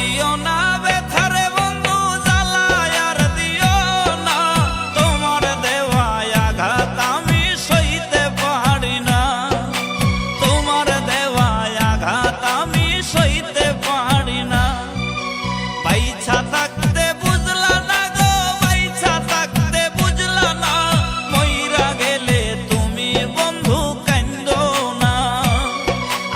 দিও না ব্যথারে বন্ধু জ্বালায় আর দিও না, তোমার দেওয়া আঘাত আমি সইতে পারি না, তোমার দেওয়া আঘাত আমি সইতে পারি না। বাইছা থাকতে বুঝলা না গো, বাইছা থাকতে বুঝলা না, মইরা গেলে তুমি বন্ধু কান্দো না,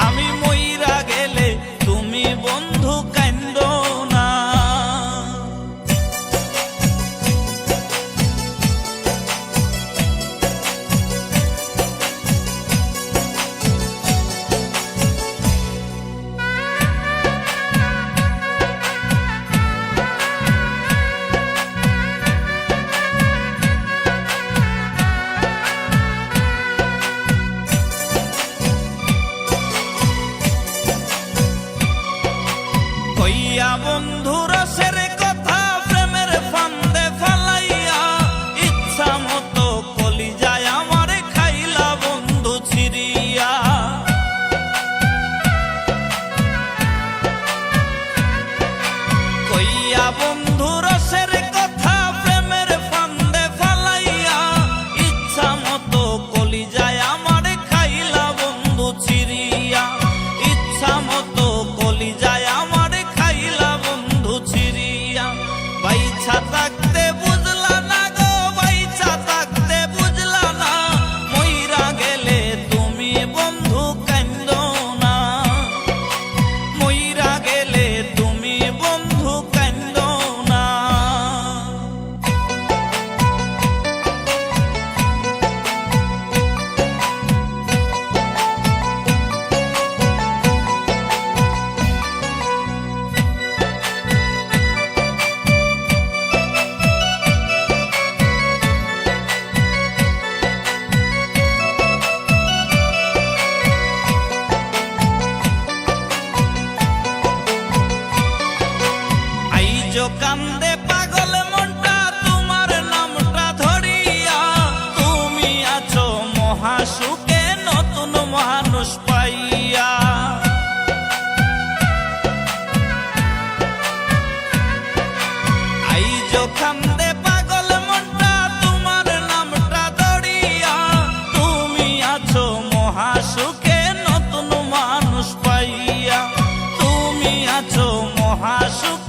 আমি মইরা গেলে তুমি বন্ধু কান্দো না। কইয়া বন্ধু রসের কথা প্রেমের ফান্দে ফালাইয়া, ইচ্ছা মতো কলিজায় আমার খাইলা বন্ধু ছিড়িয়া। কইয়া বন্ধু রসের কথা প্রেমের ফান্দে ফালাইয়া, ইচ্ছা মতো কলিজায় আমার খাইলা বন্ধু ছিড়িয়া, ইচ্ছা মতো কলিজায় আমার খাইলা বন্ধু ছিড়িয়া। বাইছা থাকতে বুঝলা না গো, বাইছা থাকতে বুঝলা না, মইরা গেলে তুমি বন্ধু কান্দো না, মইরা গেলে তুমি বন্ধু কান্দো না। আইজো কান্দে পাগল মনটা তোমার নামটা ধরিয়া, তুমি আছো মহাসুখে নতুন মানুষ পাইয়া। আইজো কান্দে পাগল মনটা তোমার নামটা ধরিয়া, তুমি আছো মহাসুখে নতুন মানুষ পাইয়া, তুমি আছো মহাসুখ